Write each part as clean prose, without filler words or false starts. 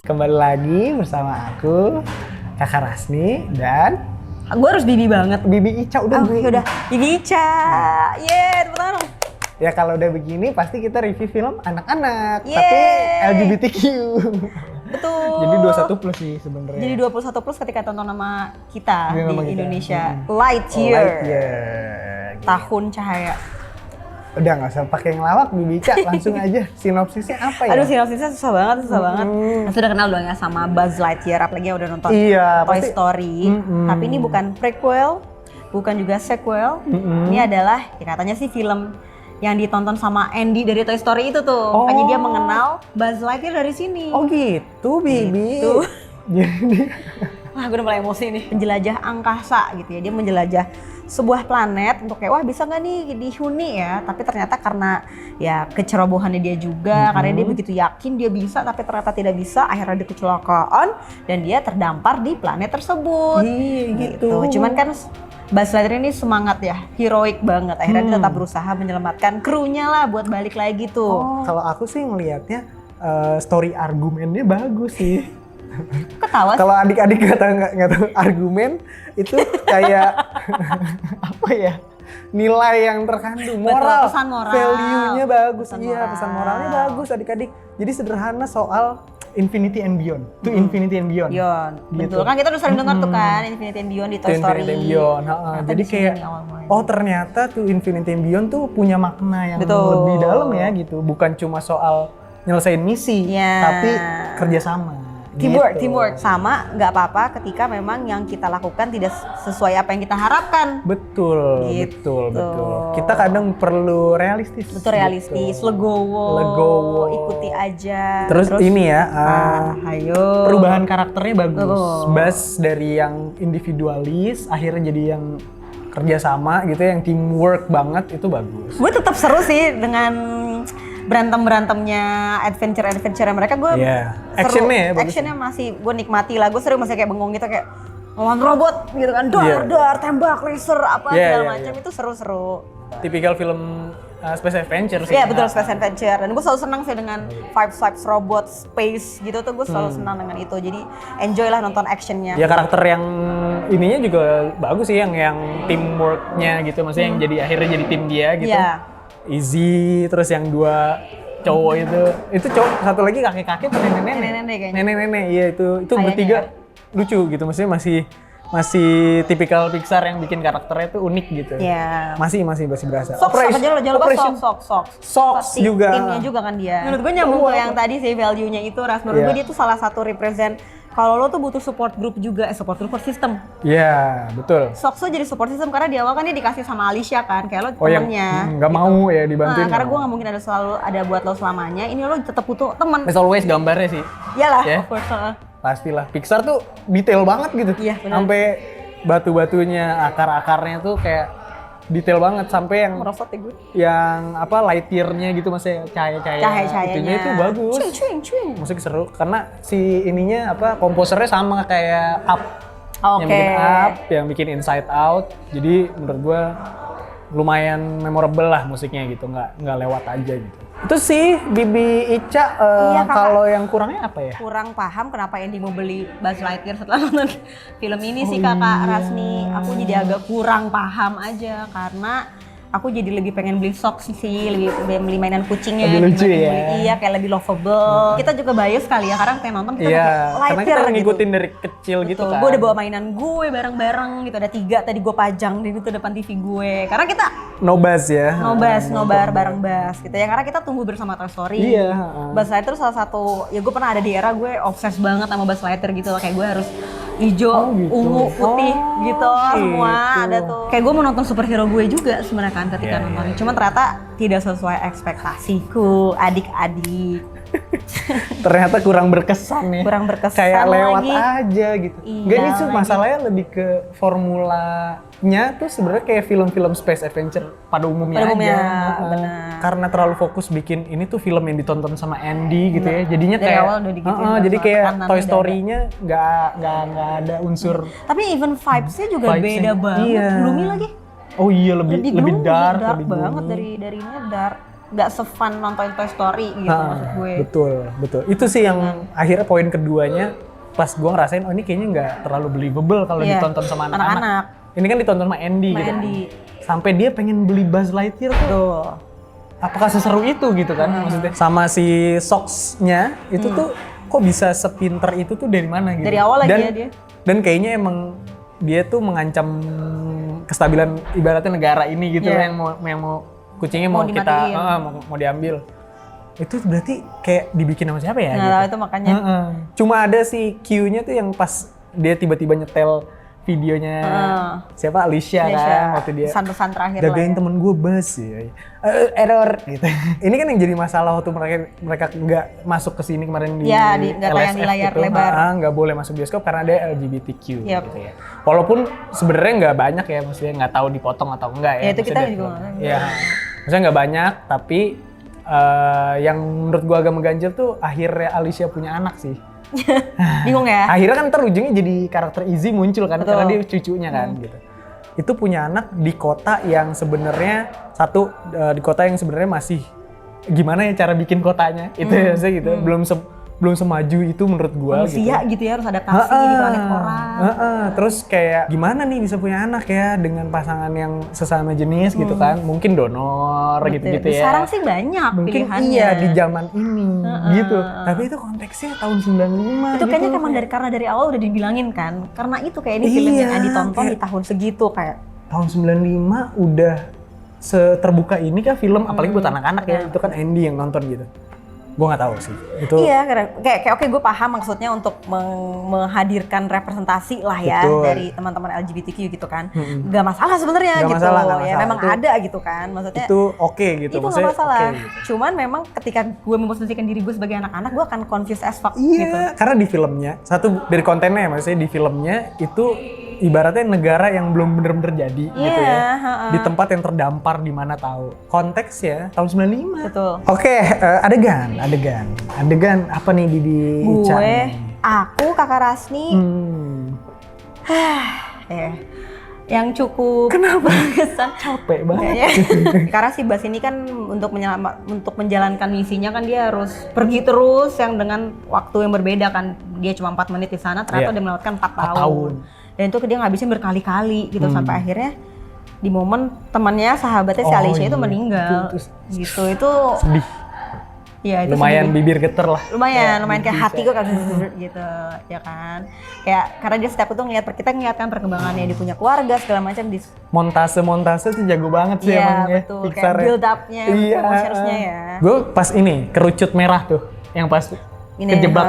Kembali lagi bersama aku, Kakak Rasni, dan gue harus Bibi banget. Bibi Ica udah. Udah. Bibi Ica. Tepuk tangan. Ya kalau udah begini pasti kita review film anak-anak, Yeay. tapi LGBTQ. Betul. Jadi 21 plus sih sebenarnya. Jadi 21 plus ketika tonton nama kita Ini nama di kita. Indonesia. Lightyear. Lightyear. Tahun Cahaya. Udah nggak usah pakai ngelawak, Bibi Ica, langsung aja sinopsisnya apa ya? Aduh, sinopsisnya susah banget. Sudah kenal dong ya sama Buzz Lightyear, apalagi yang udah nonton Toy Story. Tapi ini bukan prequel, bukan juga sequel. Ini adalah, ya katanya sih film yang ditonton sama Andy dari Toy Story itu tuh. Makanya dia mengenal Buzz Lightyear dari sini. Oh gitu, Bibi. Gitu. Jadi, Wah, gue udah mulai emosi nih. Penjelajah angkasa gitu ya. Dia menjelajah sebuah planet untuk kayak, wah bisa nggak nih dihuni ya. Tapi ternyata karena ya kecerobohannya dia juga, karena dia begitu yakin dia bisa tapi ternyata tidak bisa. Akhirnya dia kecelakaan dan dia terdampar di planet tersebut. gitu. Cuman kan Buzz Lightyear ini semangat ya, heroik banget. Akhirnya dia tetap berusaha menyelamatkan krunya lah buat balik lagi tuh. Kalau aku sih ngelihatnya story argumennya bagus sih. Ketawa sih. Kalau adik-adik nggak tahu argumen itu kayak apa ya, nilai yang terkandung, moral, pesan moral. value-nya bagus, Pesan iya moral. pesan moralnya bagus adik-adik. Jadi sederhana soal Infinity and Beyond, to Infinity and Beyond. Betul kan, kita udah sering dengar tuh kan Infinity and Beyond di Toy Story. Infinity and Beyond, jadi kayak oh ternyata tuh Infinity and Beyond tuh punya makna yang lebih dalam ya gitu, bukan cuma soal nyelesain misi, tapi kerjasama. Teamwork. Sama nggak apa-apa ketika memang yang kita lakukan tidak sesuai apa yang kita harapkan. Betul. Kita kadang perlu realistis. Realistis, legowo, ikuti aja. Terus ini ya, ayo. perubahan karakternya bagus. Buzz dari yang individualis akhirnya jadi yang kerjasama gitu, yang teamwork banget, itu bagus. Gue tetap seru sih dengan berantem-berantemnya, adventure mereka. Gue seru. Actionnya masih gue nikmati lah. Gue sering masih kayak bengong gitu, kayak ngelawan robot gitu kan, dar, tembak, laser, apa segala macam. Itu seru-seru. Tipikal film space adventure sih. Iya betul, space adventure. Dan gue selalu senang sih dengan vibes robot, space gitu tuh. Gue selalu senang dengan itu. Jadi enjoy lah nonton actionnya. Ya karakter yang ininya juga bagus sih, yang teamworknya gitu. Maksudnya yang jadi akhirnya jadi tim dia gitu. Easy, terus yang dua cowok itu cowok, satu lagi kakek-kakek atau nenek-nenek, iya itu bertiga lucu gitu, maksudnya masih tipikal Pixar yang bikin karakternya tuh unik gitu. Masih berasa. Jangan lupa Sox juga. Timnya juga kan dia. Menurut gue nyambung ke yang tadi sih, value-nya itu, menurut gue dia tuh salah satu represent kalau lo tuh butuh support group juga, support system. Iya, betul. Sox tuh jadi support system karena di awal kan dia dikasih sama Alicia kan, kayak lo temennya. Nggak mau ya dibantuin. Karena gue nggak mungkin ada buat lo selamanya. Ini lo tetap butuh teman. As always gambarnya sih. Iyalah, of course. Pastilah. Pixar tuh detail banget gitu. Iya, benar. Sampai batu-batunya, akar-akarnya tuh kayak detail banget, sampai yang merosot ya gue. Yang apa, Lightyear-nya gitu, maksudnya cahaya-cahayanya itunya itu bagus. Cuing. Maksudnya seru karena si ininya apa, komposernya sama kayak Up. Yang bikin Up, yang bikin Inside Out. Jadi menurut gue lumayan memorable lah musiknya gitu, nggak lewat aja gitu. Itu sih Bibi Ica. Kalau yang kurangnya apa ya? Kurang paham kenapa Andy mau beli Buzz Lightyear setelah nonton film ini sih Kakak Rasni. Aku jadi agak kurang paham aja karena aku jadi lebih pengen beli socks sih, lebih beli mainan kucingnya. Lebih lucu ya? Iya, kayak lebih lovable. Kita juga bias kali ya, karena pengen nonton kita karena kita ngikutin dari kecil gitu kan. Gue udah bawa mainan gue bareng-bareng gitu, ada 3 tadi gue pajang di itu depan TV gue. Karena kita Nobas nobar bareng Buzz gitu ya, karena kita tumbuh bersama Toy Story. Buzz Lightyear salah satu, ya gue pernah ada di era gue obses banget sama Buzz Lightyear gitu loh, kayak gue harus hijau, ungu, putih gitu semua ada tuh. Kayak gue mau nonton superhero gue juga sebenarnya kan ketika nonton. Cuma ternyata tidak sesuai ekspektasiku, adik-adik. Ternyata kurang berkesan ya. Kayak lewat lagi aja gitu. Enggak, ini tuh masalahnya lebih ke formulanya tuh sebenarnya kayak film-film space adventure pada umumnya aja. Benar. Karena terlalu fokus bikin ini tuh film yang ditonton sama Andy gitu ya. Jadinya dari kayak awal udah digituin, jadi kayak Toy Story-nya nggak ada unsur. Tapi even vibes-nya juga beda banget. Gloomy lagi. Oh iya, lebih dark banget dari ini dark. nggak se-fun nonton Toy Story gitu maksud gue. Betul. Itu sih yang akhirnya poin keduanya pas gue ngerasain ini kayaknya nggak terlalu believable kalau ditonton sama anak-anak. Ini kan ditonton sama Andy gitu. Sampai dia pengen beli Buzz Lightyear tuh. Apakah seseru itu gitu kan maksudnya? Sama si Socks-nya itu tuh kok bisa sepinter itu tuh dari mana gitu. Dari awal lagi dia. Dan kayaknya emang dia tuh mengancam kestabilan ibaratnya negara ini gitu yang mau kucingnya mau kita mau diambil. Itu berarti kayak dibikin sama siapa ya? Nah, gitu. Itu makanya. Cuma ada si Q-nya tuh yang pas dia tiba-tiba nyetel videonya siapa Alicia kan waktu dia pesan-pesan terakhir jagain temen gue Buzz ya. Error gitu. Ini kan yang jadi masalah waktu mereka nggak masuk ke sini kemarin di nggak tayang di layar gitu. Lebar. Nggak boleh masuk bioskop karena ada LGBTQ gitu ya. Walaupun sebenarnya nggak banyak ya, maksudnya nggak tahu dipotong atau enggak ya. Ya itu kita juga nggak tahu. Ya, maksudnya nggak banyak tapi yang menurut gue agak mengganjal tuh akhirnya Alicia punya anak sih. Bingung ya? Akhirnya kan ujungnya jadi karakter Izzy muncul kan, karena dia cucunya kan gitu. Itu punya anak di kota yang sebenarnya di kota yang sebenarnya masih gimana ya cara bikin kotanya itu ya gitu. Belum semaju itu menurut gua manusia gitu ya, harus adaptasi di planet orang. Terus kayak gimana nih bisa punya anak ya dengan pasangan yang sesama jenis gitu kan, mungkin donor gitu-gitu ya. Sekarang sih banyak mungkin pilihannya. Iya di zaman ini gitu. Tapi itu konteksnya tahun 95 itu gitu. kayaknya emang karena dari awal udah dibilangin kan. Karena itu kayak ini film yang ditonton di tahun segitu kayak. Tahun 95 udah seterbuka ini kah film, apalagi buat anak-anak ya. Itu kan Andy yang nonton gitu. Gue nggak tahu sih itu. Iya, kayak oke gue paham maksudnya untuk menghadirkan representasi lah ya. Betul. Dari teman-teman LGBTQ gitu kan. Gak masalah sebenarnya gitu. Gak masalah. Ya memang itu, ada gitu kan maksudnya. Itu oke gitu. Itu nggak masalah. Gitu. Cuman memang ketika gue memposisikan diri gue sebagai anak-anak, gue akan confused as fuck gitu. Karena di filmnya dari kontennya maksudnya di filmnya itu ibaratnya negara yang belum bener-bener jadi gitu ya. Di tempat yang terdampar di mana tahu. Konteksnya tahun 95. Betul. Oke, adegan apa nih di Ica? Aku, Kakak Rasni. Yang cukup kesan. Capek banget. Karena si Buzz ini kan untuk menjalankan misinya kan dia harus pergi terus yang dengan waktu yang berbeda kan. Dia cuma 4 menit di sana, ternyata dia melewatkan 4 tahun. Dan itu dia ngabisin berkali-kali gitu sampai akhirnya di momen temannya, sahabatnya si Alicia itu meninggal. Gitu itu sedih. Ya, itu lumayan sedih. Bibir geter lah. Lumayan kayak hati gue kan gitu, ya kan. Kayak karena dia setiap itu kita ngeliatkan perkembangannya, dia punya keluarga segala macam di montase tuh jago banget sih emang ya. Betul. Kayak build up-nya, promotions-nya ya. Gue pas ini kerucut merah tuh yang pas kejebak.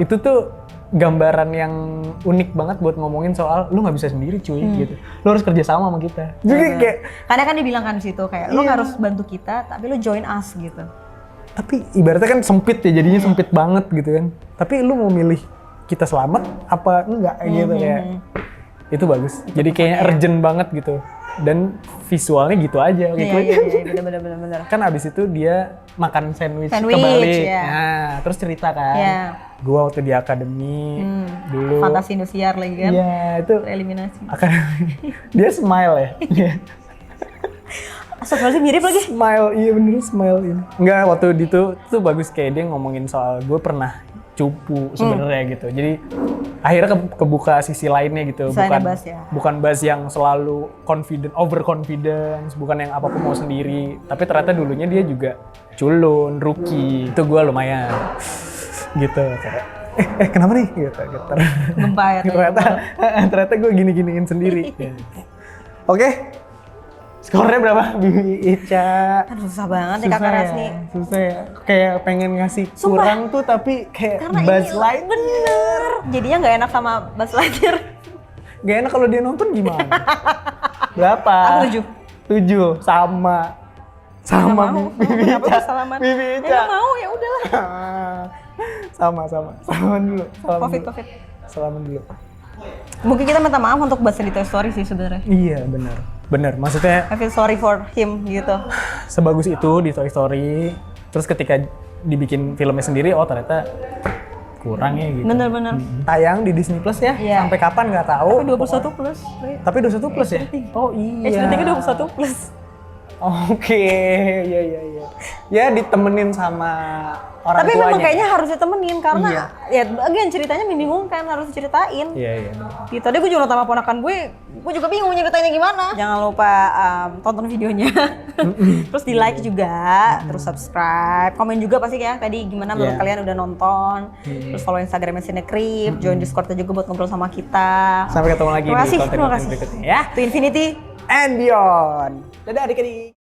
Itu tuh gambaran yang unik banget buat ngomongin soal lu nggak bisa sendiri cuy gitu. Lu harus kerja sama sama kita. Jadi kayak karena kan dibilang kan di situ kayak lu harus bantu kita tapi lu join us gitu. Tapi ibaratnya kan sempit ya, jadinya sempit banget gitu kan. Tapi lu mau milih kita selamat apa enggak gitu ya. Itu bagus. Jadi kayaknya urgent banget gitu. Dan visualnya gitu aja. Iya, bener. Kan abis itu dia makan sandwich kebalik. Nah, terus cerita kan. Gua waktu di akademi dulu. Fantasi Indosiar lagi kan. Iya, itu eliminasi. Akademi. Dia smile ya. Astagfirullahaladzim, mirip lagi. Smile, iya bener smile ini. Enggak, waktu itu tuh bagus kayak dia ngomongin soal gue pernah cupu sebenarnya gitu. Jadi akhirnya kebuka sisi lainnya gitu. Bukan Buzz yang selalu overconfidence, bukan yang apapun mau sendiri. Tapi ternyata dulunya dia juga culun, rookie. Itu gue lumayan gitu kayak kenapa nih gitu. Gempa ya. ternyata gue gini-giniin sendiri. Oke. Skornya berapa Bibi Ica? Aduh, susah banget nih Kakak Rasni. Susah ya. Kayak pengen ngasih kurang tuh tapi kayak Buzz Lightyear. Bener. Jadinya nggak enak sama Buzz Lightyear. Gak enak kalau dia nonton gimana? Berapa? Aku 7. Sama Bibi Ica. Bibi Ica. Ya mau ya udahlah. Salaman dulu. Covid. Salaman dulu. Mungkin kita minta maaf untuk Buzz di Toy Story sih sebenarnya. Iya benar. Maksudnya I feel sorry for him gitu. Sebagus itu di Toy Story, terus ketika dibikin filmnya sendiri, ternyata kurang ya gitu. Bener. Tayang di Disney Plus ya, sampai kapan nggak tahu. Tapi 21 plus. Tapi 21 plus ya? Oh iya. H3 21 plus. Oke, iya. Ya ditemenin sama orang Tapi tuanya. memang kayaknya harus ditemenin karena ya again ceritanya membingungkan, harus diceritain. Iya. Gitu. Tadi gue juga nonton sama ponakan gue juga bingung ceritanya gimana. Jangan lupa tonton videonya. Terus di like juga, terus subscribe, komen juga pasti ya tadi gimana menurut kalian udah nonton. Terus follow Instagramnya Cinecrip, join Discordnya juga buat ngobrol sama kita. Sampai ketemu lagi Terima di kasih. konten berikutnya ya. To Infinity And beyond. Dadah adik-adik.